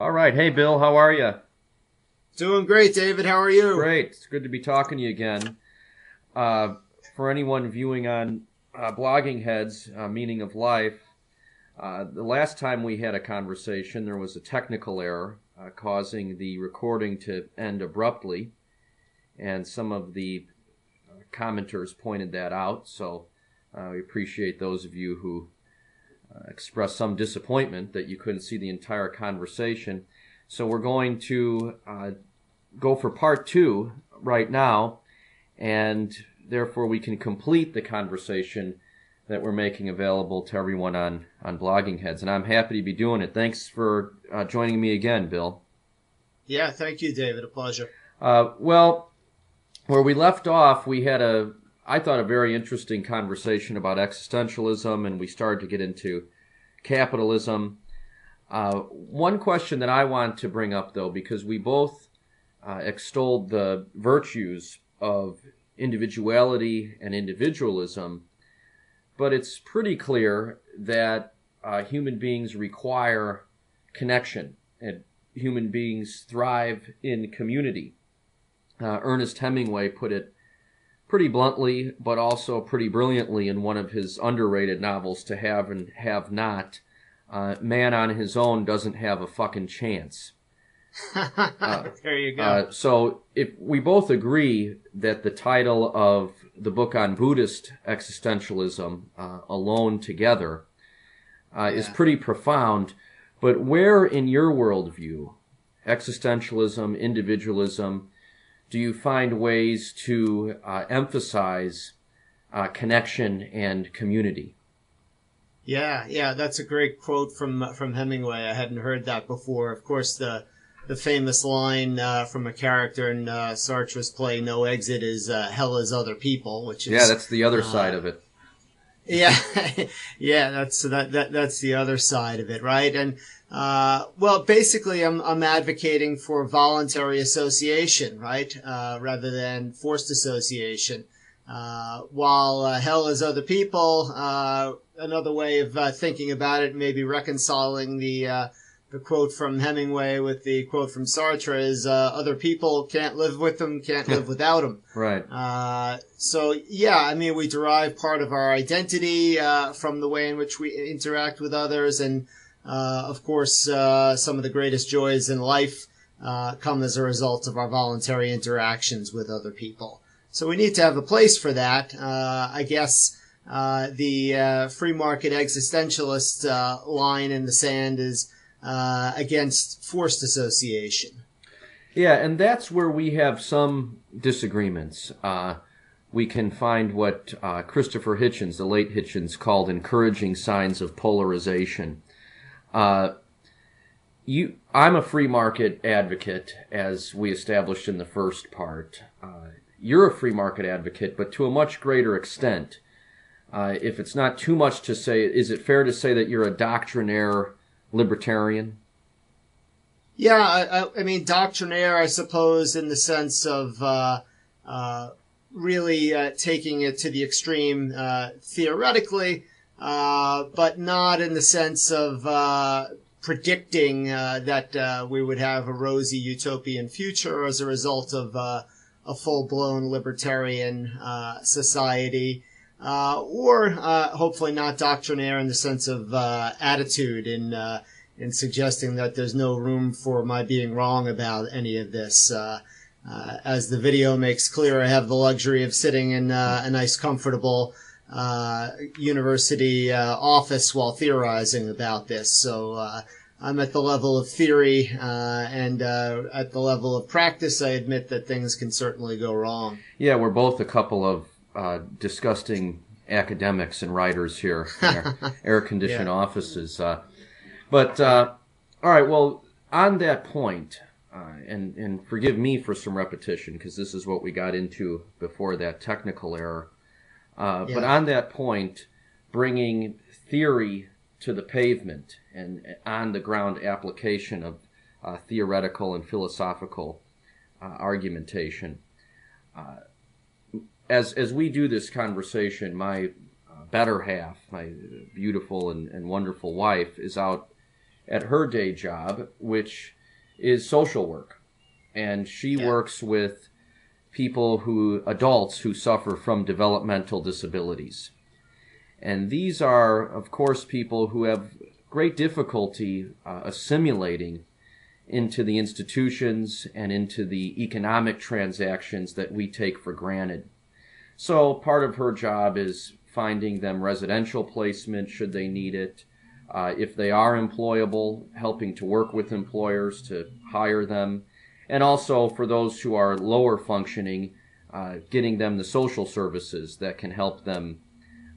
All right. Hey, Bill, how are you? Doing great, David. How are you? Great. It's good to be talking to you again. For anyone viewing on Blogging Heads, Meaning of Life, the last time we had a conversation, there was a technical error causing the recording to end abruptly, and some of the commenters pointed that out, so we appreciate those of you who expressed some disappointment that you couldn't see the entire conversation. So we're going to go for part two right now, and therefore we can complete the conversation that we're making available to everyone on Blogging Heads. And I'm happy to be doing it. Thanks for joining me again, Bill. Yeah, thank you, David. A pleasure. Well, where we left off, we had I thought, a very interesting conversation about existentialism, and we started to get into capitalism. One question that I want to bring up, though, because we both extolled the virtues of individuality and individualism, but it's pretty clear that human beings require connection, and human beings thrive in community. Ernest Hemingway put it pretty bluntly, but also pretty brilliantly in one of his underrated novels, To Have and Have Not. Man on his own doesn't have a fucking chance. There you go. So if we both agree that the title of the book on Buddhist existentialism, Alone Together, is pretty profound, but where in your worldview, existentialism, individualism, do you find ways to emphasize connection and community? Yeah, that's a great quote from Hemingway. I hadn't heard that before. Of course, the famous line from a character in Sartre's play "No Exit" is "Hell is other people," which is that's the other side of it. Yeah, yeah, that's the other side of it, right? And well, basically, I'm advocating for voluntary association, right, rather than forced association. While hell is other people, another way of thinking about it, maybe reconciling the quote from Hemingway with the quote from Sartre is other people, can't live with them, can't live without them. Right. So, yeah, I mean, we derive part of our identity from the way in which we interact with others. And, of course, some of the greatest joys in life come as a result of our voluntary interactions with other people. So we need to have a place for that. I guess the free market existentialist line in the sand is against forced association. Yeah, and that's where we have some disagreements. We can find what Christopher Hitchens, the late Hitchens, called encouraging signs of polarization. I'm a free market advocate, as we established in the first part. You're a free market advocate, but to a much greater extent. If it's not too much to say, is it fair to say that you're a doctrinaire libertarian? Yeah, I mean, doctrinaire, I suppose, in the sense of really taking it to the extreme theoretically, but not in the sense of predicting that we would have a rosy utopian future as a result of a full-blown libertarian society. Or hopefully not doctrinaire in the sense of attitude in suggesting that there's no room for my being wrong about any of this. As the video makes clear, I have the luxury of sitting in a nice, comfortable university office while theorizing about this. So I'm at the level of theory, and at the level of practice, I admit that things can certainly go wrong. Yeah, we're both a couple of disgusting academics and writers here in our air-conditioned offices. But all right, well, on that point, and forgive me for some repetition, because this is what we got into before that technical error. But on that point, bringing theory to the pavement and on-the-ground application of theoretical and philosophical argumentation. As we do this conversation, my better half, my beautiful and wonderful wife, is out at her day job, which is social work. And she works with adults who suffer from developmental disabilities. And these are, of course, people who have great difficulty assimilating into the institutions and into the economic transactions that we take for granted. So part of her job is finding them residential placement should they need it. If they are employable, helping to work with employers to hire them. And also for those who are lower functioning, getting them the social services that can help them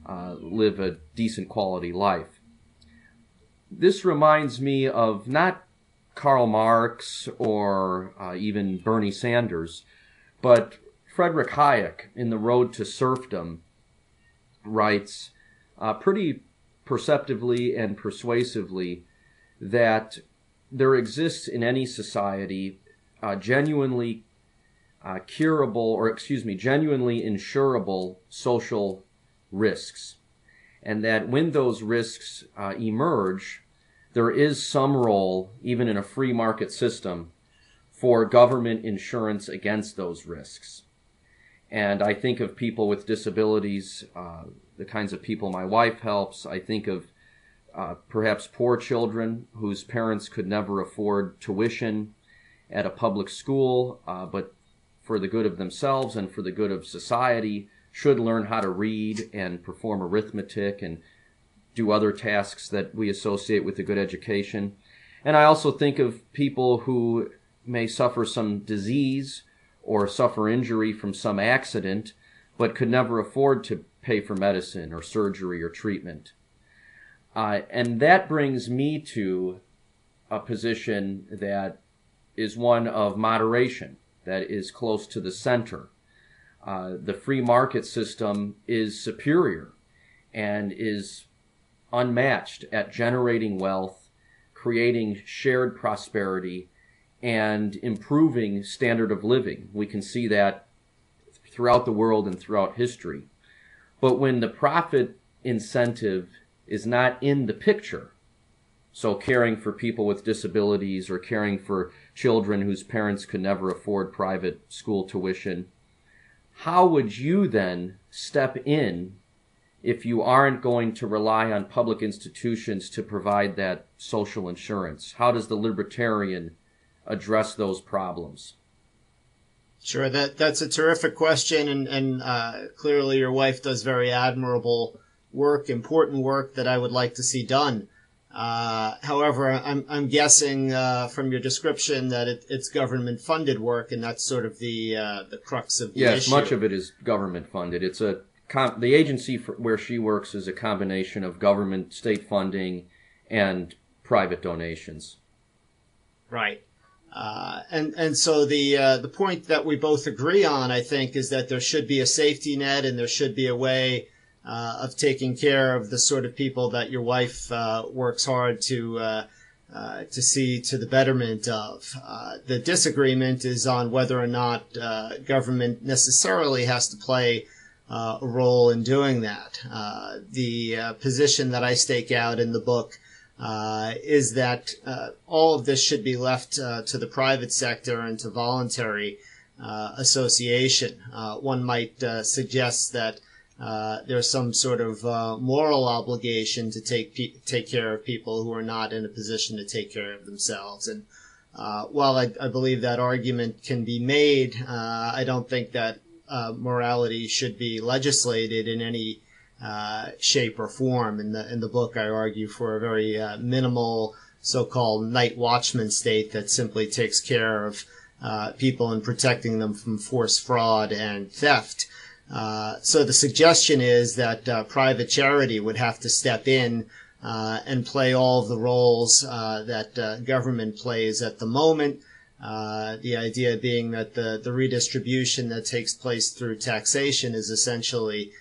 live a decent quality life. This reminds me of not Karl Marx or even Bernie Sanders, but Friedrich Hayek in The Road to Serfdom writes pretty perceptively and persuasively that there exists in any society genuinely genuinely insurable social risks, and that when those risks emerge, there is some role, even in a free market system, for government insurance against those risks. And I think of people with disabilities, the kinds of people my wife helps. I think of perhaps poor children whose parents could never afford tuition at a public school, but for the good of themselves and for the good of society, should learn how to read and perform arithmetic and do other tasks that we associate with a good education. And I also think of people who may suffer some disease or suffer injury from some accident, but could never afford to pay for medicine or surgery or treatment. And that brings me to a position that is one of moderation, that is close to the center. The free market system is superior and is unmatched at generating wealth, creating shared prosperity, and improving standard of living. We can see that throughout the world and throughout history. But when the profit incentive is not in the picture, so caring for people with disabilities or caring for children whose parents could never afford private school tuition, how would you then step in if you aren't going to rely on public institutions to provide that social insurance? How does the libertarian address those problems? Sure, that's a terrific question, and clearly your wife does very admirable work, important work that I would like to see done. However, I'm guessing from your description that it's government-funded work, and that's sort of the crux of the issue. Yes, much of it is government-funded. It's the agency where she works is a combination of government, state funding, and private donations. Right. And so the point that we both agree on, I think, is that there should be a safety net and there should be a way of taking care of the sort of people that your wife works hard to see to the betterment of. The disagreement is on whether or not government necessarily has to play a role in doing that. The position that I stake out in the book is that all of this should be left to the private sector and to voluntary association. One might suggest that there's some sort of moral obligation to take care of people who are not in a position to take care of themselves. And while I believe that argument can be made, I don't think that morality should be legislated in any shape or form. In the book, I argue for a very minimal so-called night watchman state that simply takes care of people and protecting them from forced fraud and theft. So the suggestion is that private charity would have to step in and play all of the roles that government plays at the moment. The idea being that the redistribution that takes place through taxation is essentially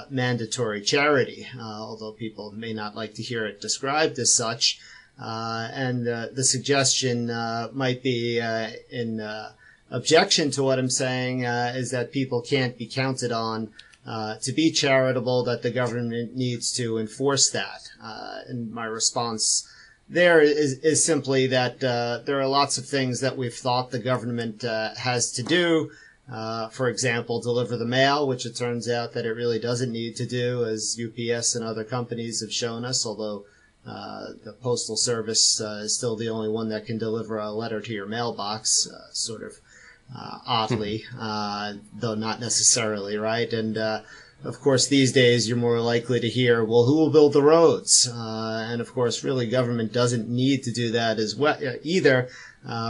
mandatory charity, although people may not like to hear it described as such. And the suggestion might be in objection to what I'm saying is that people can't be counted on to be charitable, that the government needs to enforce that. And my response there is simply that there are lots of things that we've thought the government has to do. For example, deliver the mail, which it turns out that it really doesn't need to do, as UPS and other companies have shown us, although the Postal Service is still the only one that can deliver a letter to your mailbox, sort of oddly, though not necessarily, right? And of course, these days you're more likely to hear, well, who will build the roads? And of course, really, government doesn't need to do that as well either.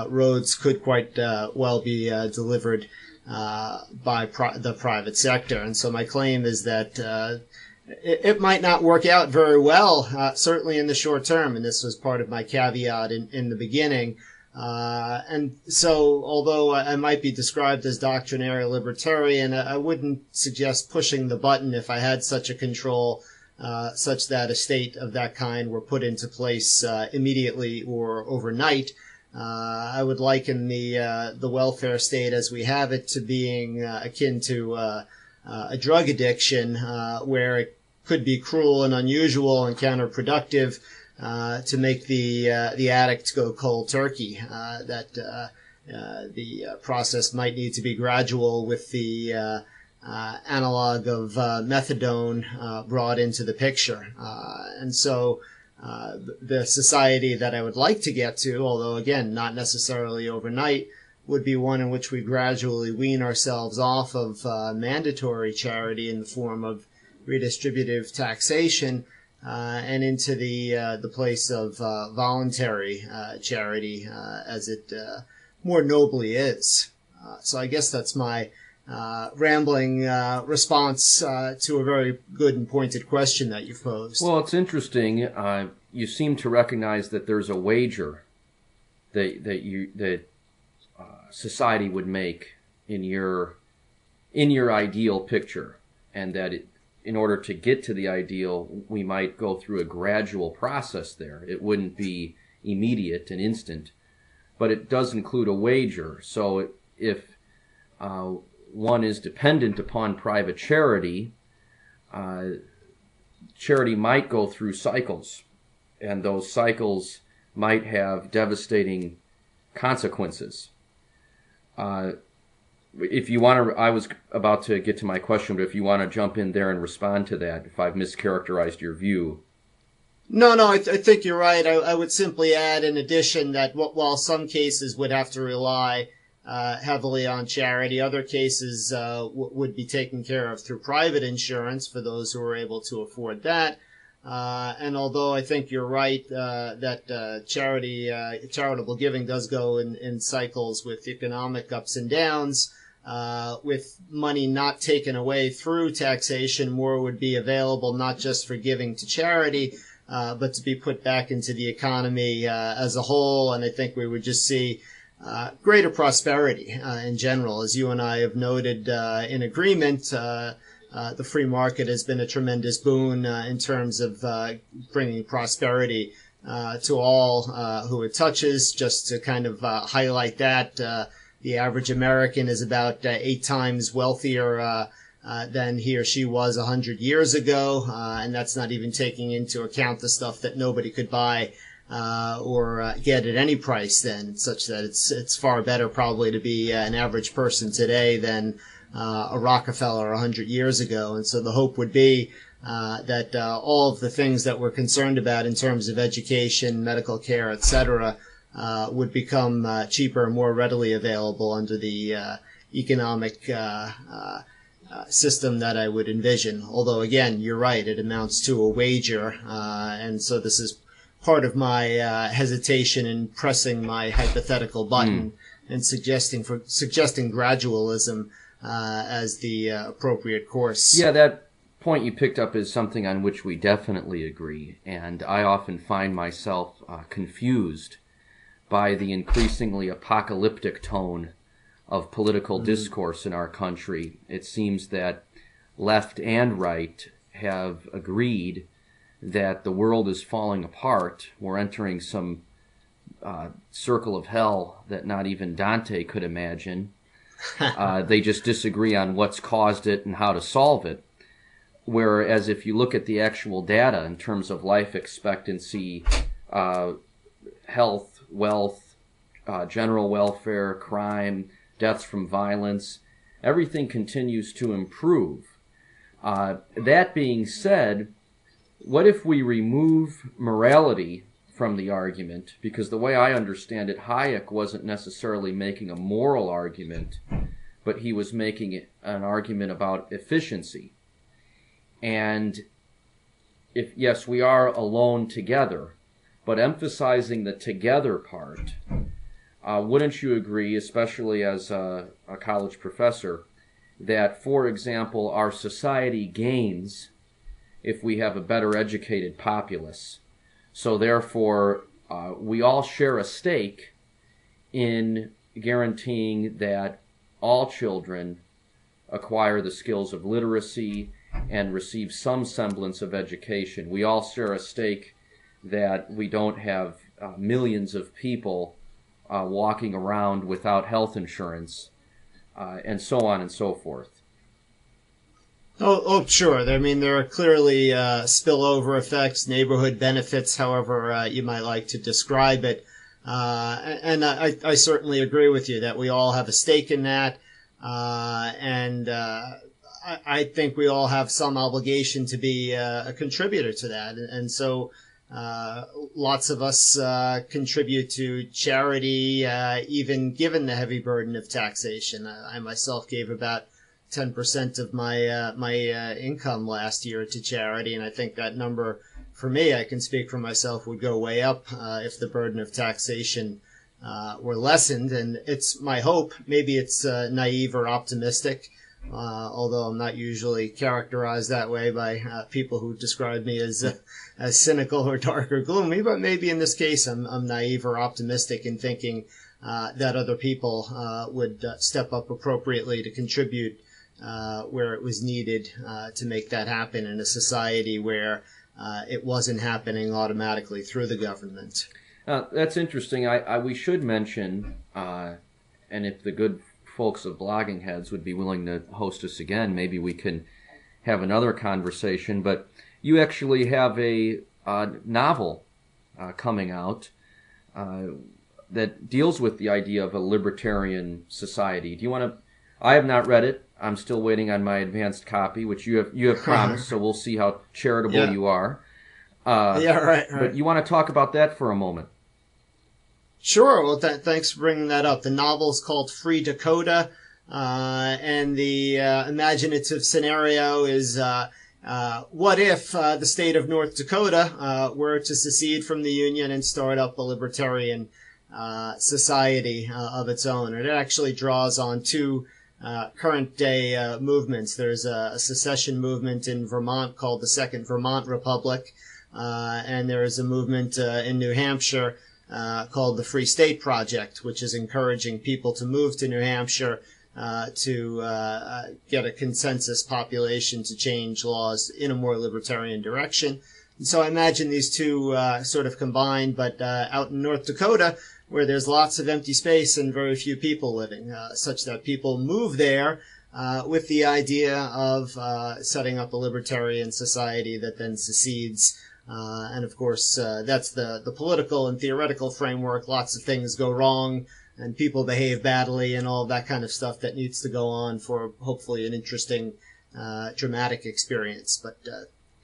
Roads could quite well be delivered by the private sector. And so my claim is that it might not work out very well, certainly in the short term. And this was part of my caveat in the beginning. And so, although I might be described as doctrinary libertarian, I wouldn't suggest pushing the button if I had such a control, such that a state of that kind were put into place immediately or overnight. I would liken the welfare state as we have it to being akin to a drug addiction, where it could be cruel and unusual and counterproductive to make the addict go cold turkey. That the process might need to be gradual, with the analog of methadone brought into the picture. And so the society that I would like to get to, although again not necessarily overnight, would be one in which we gradually wean ourselves off of mandatory charity in the form of redistributive taxation, and into the place of voluntary charity, as it more nobly is. So I guess that's my rambling response to a very good and pointed question that you posed. Well, it's interesting. You seem to recognize that there's a wager that society would make in your ideal picture, and that in order to get to the ideal, we might go through a gradual process there. It wouldn't be immediate and instant, but it does include a wager. So if one is dependent upon private charity, charity might go through cycles, and those cycles might have devastating consequences. If you want to, I was about to get to my question, but if you want to jump in there and respond to that, if I've mischaracterized your view. No, I think you're right. I would simply add, in addition, that while some cases would have to rely heavily on charity, other cases would be taken care of through private insurance for those who are able to afford that. And although I think you're right that charitable giving does go in cycles with economic ups and downs, with money not taken away through taxation, more would be available not just for giving to charity, but to be put back into the economy as a whole. And I think we would just see greater prosperity in general. As you and I have noted in agreement, the free market has been a tremendous boon in terms of bringing prosperity to all who it touches. Just to kind of highlight that, the average American is about 8 times wealthier than he or she was 100 years ago, and that's not even taking into account the stuff that nobody could buy or get at any price then, such that it's far better probably to be an average person today than a Rockefeller 100 years ago. And so the hope would be that all of the things that we're concerned about in terms of education, medical care, etc., would become cheaper and more readily available under the economic system that I would envision. Although, again, you're right, it amounts to a wager, and so this is part of my hesitation in pressing my hypothetical button and suggesting gradualism as the appropriate course. Yeah, that point you picked up is something on which we definitely agree, and I often find myself confused by the increasingly apocalyptic tone of political discourse in our country. It seems that left and right have agreed that the world is falling apart. We're entering some circle of hell that not even Dante could imagine. They just disagree on what's caused it and how to solve it. Whereas if you look at the actual data in terms of life expectancy, health, wealth, general welfare, crime, deaths from violence, everything continues to improve. That being said, what if we remove morality from the argument? Because the way I understand it, Hayek wasn't necessarily making a moral argument, but he was making an argument about efficiency. And if, yes, we are alone together, but emphasizing the together part, wouldn't you agree, especially as a college professor, that, for example, our society gains if we have a better educated populace? So therefore, we all share a stake in guaranteeing that all children acquire the skills of literacy and receive some semblance of education. We all share a stake that we don't have millions of people walking around without health insurance, and so on and so forth. Oh, sure. I mean, there are clearly spillover effects, neighborhood benefits, however you might like to describe it. And I certainly agree with you that we all have a stake in that. And I think we all have some obligation to be a contributor to that. And so lots of us contribute to charity, even given the heavy burden of taxation. I myself gave about 10% of my income last year to charity, and I think that number, for me, I can speak for myself, would go way up if the burden of taxation were lessened. And it's my hope. Maybe it's naive or optimistic, although I'm not usually characterized that way by people who describe me as cynical or dark or gloomy. But maybe in this case, I'm naive or optimistic in thinking that other people would step up appropriately to contribute where it was needed to make that happen in a society where it wasn't happening automatically through the government. That's interesting. We should mention, and if the good folks of Blogging Heads would be willing to host us again, maybe we can have another conversation. But you actually have a novel coming out that deals with the idea of a libertarian society. Do you want to? I have not read it. I'm still waiting on my advanced copy, which you have promised. So we'll see how charitable you are. Right. But you want to talk about that for a moment? Sure. Well, thanks for bringing that up. The novel is called Free Dakota, and the imaginative scenario is what if the state of North Dakota were to secede from the Union and start up a libertarian society of its own? And it actually draws on two current-day movements. There's a secession movement in Vermont called the Second Vermont Republic, and there is a movement in New Hampshire called the Free State Project, which is encouraging people to move to New Hampshire to get a consensus population to change laws in a more libertarian direction. And so I imagine these two sort of combined, but out in North Dakota, where there's lots of empty space and very few people living, such that people move there with the idea of setting up a libertarian society that then secedes. And of course, that's the political and theoretical framework. Lots of things go wrong and people behave badly and all that kind of stuff that needs to go on for hopefully an interesting, dramatic experience. But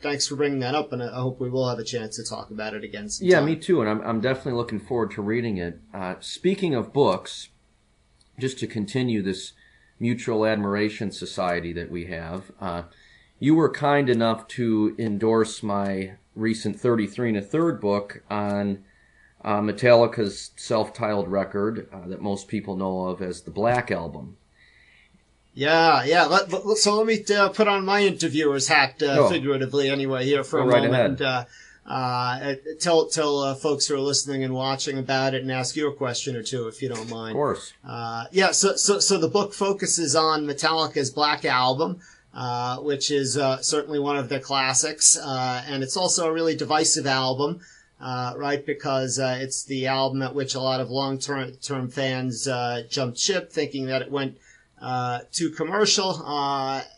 thanks for bringing that up, and I hope we will have a chance to talk about it again sometime. Yeah, me too, and I'm definitely looking forward to reading it. Speaking of books, just to continue this mutual admiration society that we have, you were kind enough to endorse my recent 33 1/3 book on Metallica's self-titled record that most people know of as the Black Album. Yeah. So let me put on my interviewer's hat, figuratively anyway, here for a moment. And tell folks who are listening and watching about it, and ask you a question or two, if you don't mind. Of course. So the book focuses on Metallica's Black Album, which is certainly one of their classics, and it's also a really divisive album, right? Because it's the album at which a lot of long-term fans jumped ship, thinking that it went too commercial.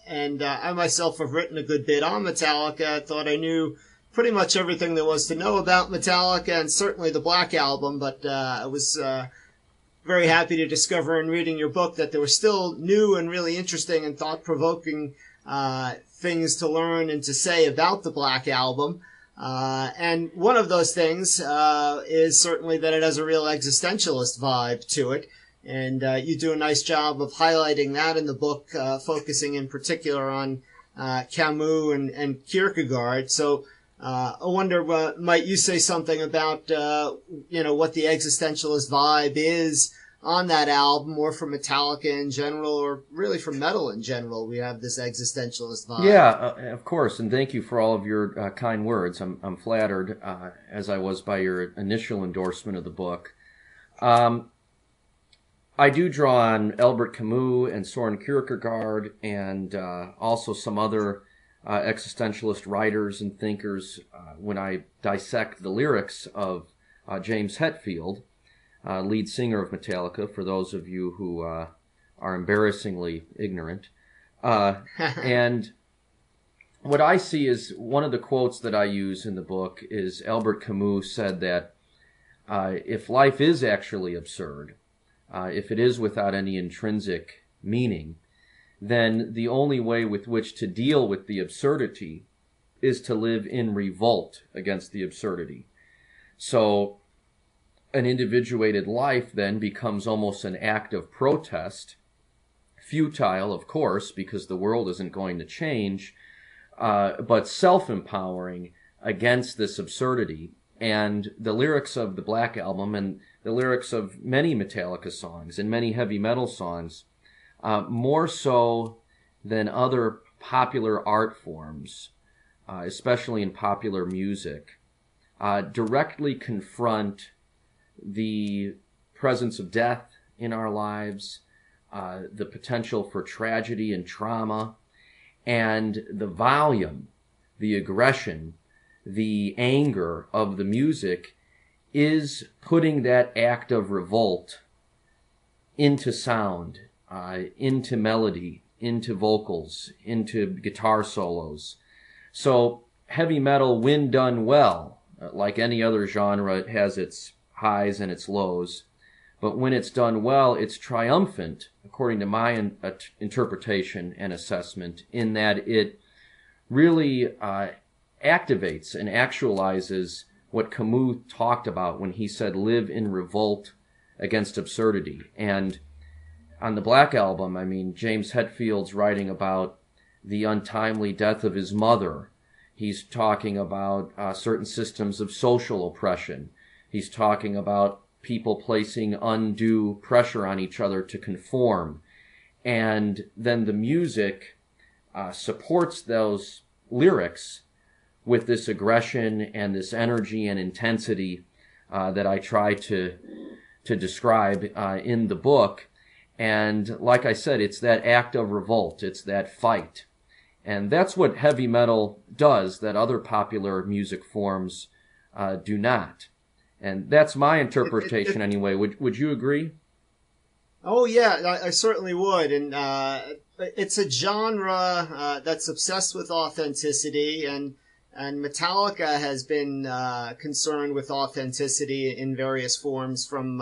And I myself have written a good bit on Metallica. I thought I knew pretty much everything there was to know about Metallica and certainly the Black Album, but I was very happy to discover in reading your book that there were still new and really interesting and thought-provoking things to learn and to say about the Black Album. And one of those things is certainly that it has a real existentialist vibe to it. And you do a nice job of highlighting that in the book, focusing in particular on Camus and Kierkegaard. So I wonder, might you say something about, what the existentialist vibe is on that album, or for Metallica in general, or really for metal in general? We have this existentialist vibe. Yeah, of course, and thank you for all of your kind words. I'm flattered, as I was by your initial endorsement of the book. I do draw on Albert Camus and Soren Kierkegaard, and also some other existentialist writers and thinkers when I dissect the lyrics of James Hetfield, lead singer of Metallica, for those of you who are embarrassingly ignorant. And what I see is, one of the quotes that I use in the book is Albert Camus said that if life is actually absurd, if it is without any intrinsic meaning, then the only way with which to deal with the absurdity is to live in revolt against the absurdity. So an individuated life then becomes almost an act of protest, futile, of course, because the world isn't going to change, but self-empowering against this absurdity. And the lyrics of the Black Album and the lyrics of many Metallica songs and many heavy metal songs, more so than other popular art forms, especially in popular music, directly confront the presence of death in our lives, the potential for tragedy and trauma, and the volume, the aggression, the anger of the music is putting that act of revolt into sound, into melody, into vocals, into guitar solos. So heavy metal, when done well, like any other genre, it has its highs and its lows. But when it's done well, it's triumphant, according to my interpretation and assessment, in that it really activates and actualizes what Camus talked about when he said, live in revolt against absurdity. And on the Black Album, I mean, James Hetfield's writing about the untimely death of his mother. He's talking about certain systems of social oppression. He's talking about people placing undue pressure on each other to conform. And then the music supports those lyrics with this aggression and this energy and intensity that I try to describe in the book. And like I said, it's that act of revolt. It's that fight. And that's what heavy metal does that other popular music forms do not. And that's my interpretation anyway. Would you agree? Oh, yeah, I certainly would. And it's a genre that's obsessed with authenticity, and Metallica has been concerned with authenticity in various forms from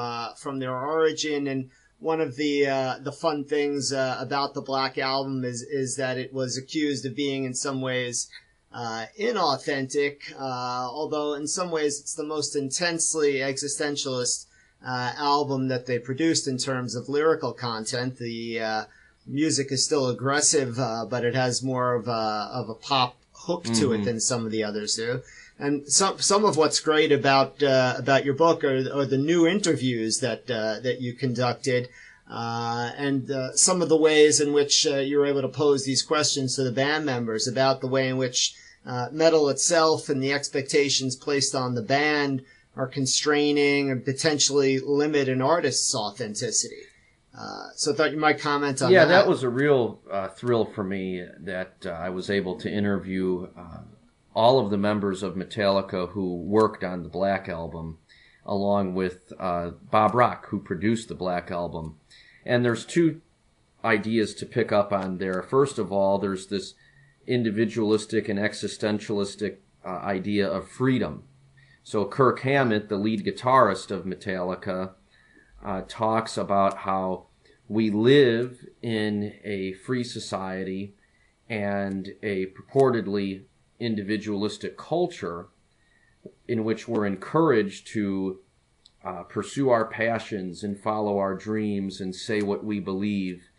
their origin. And one of the fun things about the Black Album is that it was accused of being in some ways inauthentic, although in some ways it's the most intensely existentialist album that they produced in terms of lyrical content. The music is still aggressive, but it has more of a pop hook to it than some of the others do. And some of what's great about your book are the new interviews that you conducted, and some of the ways in which you were able to pose these questions to the band members about the way in which metal itself and the expectations placed on the band are constraining and potentially limit an artist's authenticity. So I thought you might comment on that. Yeah, that was a real thrill for me that I was able to interview all of the members of Metallica who worked on the Black Album, along with Bob Rock, who produced the Black Album. And there's two ideas to pick up on there. First of all, there's this individualistic and existentialistic idea of freedom. So Kirk Hammett, the lead guitarist of Metallica, talks about how we live in a free society and a purportedly individualistic culture in which we're encouraged to pursue our passions and follow our dreams and say what we believe.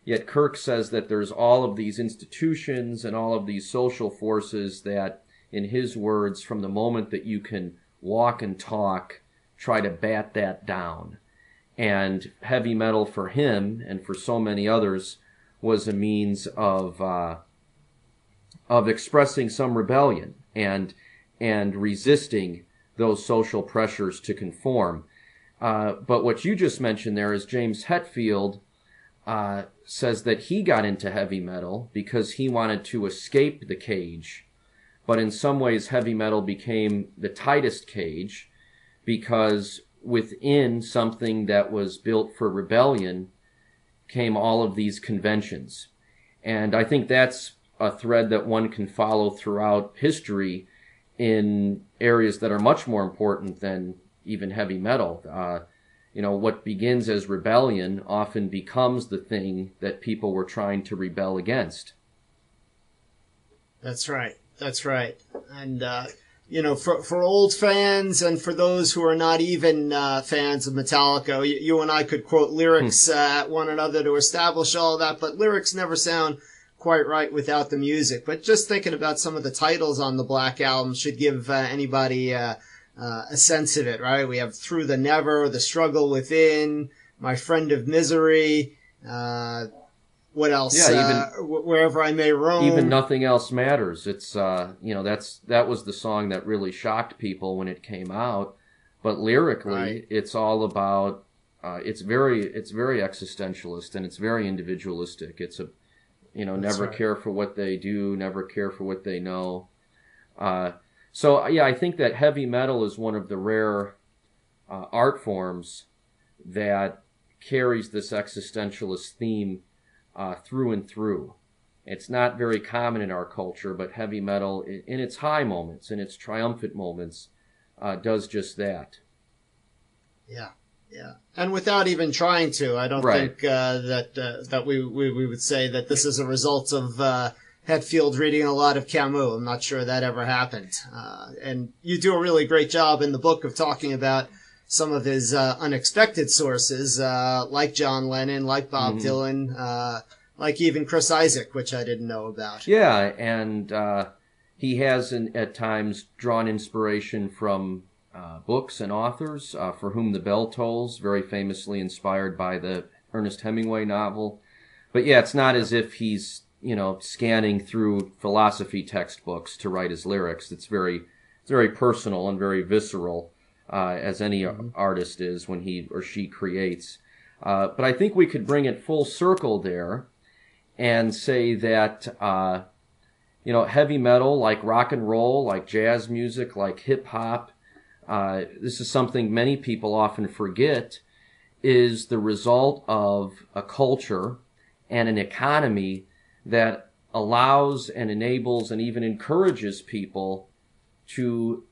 Yet Kirk says that there's all of these institutions and all of these social forces that, in his words, from the moment that you can walk and talk, try to bat that down. And heavy metal for him and for so many others was a means of expressing some rebellion and resisting those social pressures to conform. But what you just mentioned there is James Hetfield says that he got into heavy metal because he wanted to escape the cage. But in some ways, heavy metal became the tightest cage because within something that was built for rebellion came all of these conventions. And I think that's a thread that one can follow throughout history in areas that are much more important than even heavy metal. What begins as rebellion often becomes the thing that people were trying to rebel against. That's right. That's right. And, for old fans and for those who are not even fans of Metallica, you and I could quote lyrics at one another to establish all that, but lyrics never sound quite right without the music. But just thinking about some of the titles on the Black Album should give anybody a sense of it, right? We have Through the Never, The Struggle Within, My Friend of Misery, what else? Yeah, Wherever I May Roam. Even Nothing Else Matters. It's that was the song that really shocked people when it came out. But lyrically, right. It's all about. It's very existentialist and it's very individualistic. It's never right. care for what they do, never care for what they know. So I think that heavy metal is one of the rare art forms that carries this existentialist theme through and through. It's not very common in our culture, but heavy metal, in its high moments, in its triumphant moments, does just that. Yeah. And without even trying to, I don't right. think that we would say that this is a result of Hetfield reading a lot of Camus. I'm not sure that ever happened. And you do a really great job in the book of talking about some of his unexpected sources, like John Lennon, like Bob Dylan, like even Chris Isaak, which I didn't know about. Yeah, and he has at times drawn inspiration from books and authors, For Whom the Bell Tolls, very famously inspired by the Ernest Hemingway novel. But yeah, it's not as if he's, scanning through philosophy textbooks to write his lyrics. It's very personal and very visceral, as any artist is when he or she creates. But I think we could bring it full circle there and say that, heavy metal, like rock and roll, like jazz music, like hip hop, this is something many people often forget, is the result of a culture and an economy that allows and enables and even encourages people to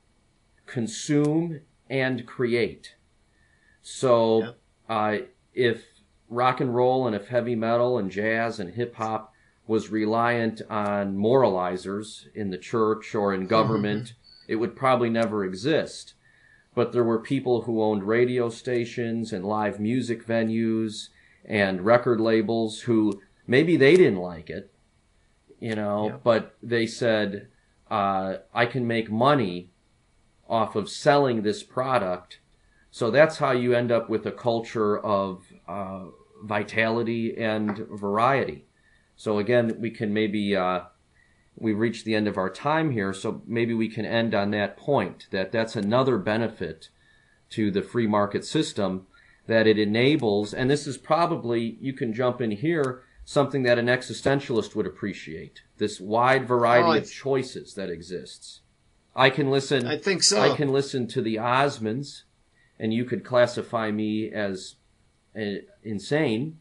consume and create. So if rock and roll and if heavy metal and jazz and hip hop was reliant on moralizers in the church or in government, it would probably never exist. But there were people who owned radio stations and live music venues and record labels who maybe they didn't like it, but they said, I can make money off of selling this product. So that's how you end up with a culture of vitality and variety. So again, we can maybe, we've reached the end of our time here, so maybe we can end on that point, that's another benefit to the free market system, that it enables, and this is probably, you can jump in here, something that an existentialist would appreciate, this wide variety of choices that exists. I think so. I can listen to the Osmonds, and you could classify me as insane,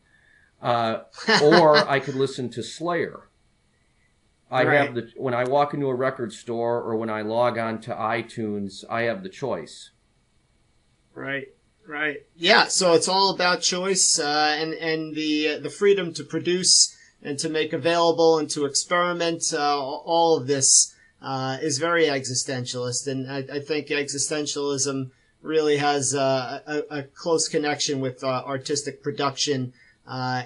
or I could listen to Slayer. I Right. have when I walk into a record store or when I log on to iTunes, I have the choice. Right. Right. Yeah. So it's all about choice, and the freedom to produce and to make available and to experiment. All of this is very existentialist, and I think existentialism really has a close connection with artistic production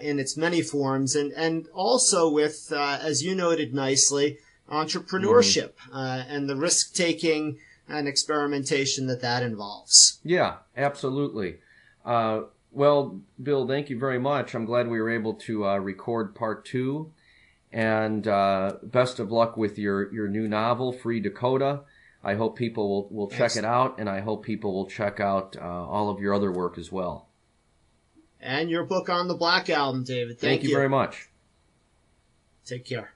in its many forms, and also with, as you noted nicely, entrepreneurship and the risk taking and experimentation that involves. Yeah, absolutely. Well, Bill, thank you very much. I'm glad we were able to record part 2. And best of luck with your new novel, Free Dakota. I hope people will check it out, and I hope people will check out all of your other work as well. And your book on the Black Album, David. Thank you very much. Take care.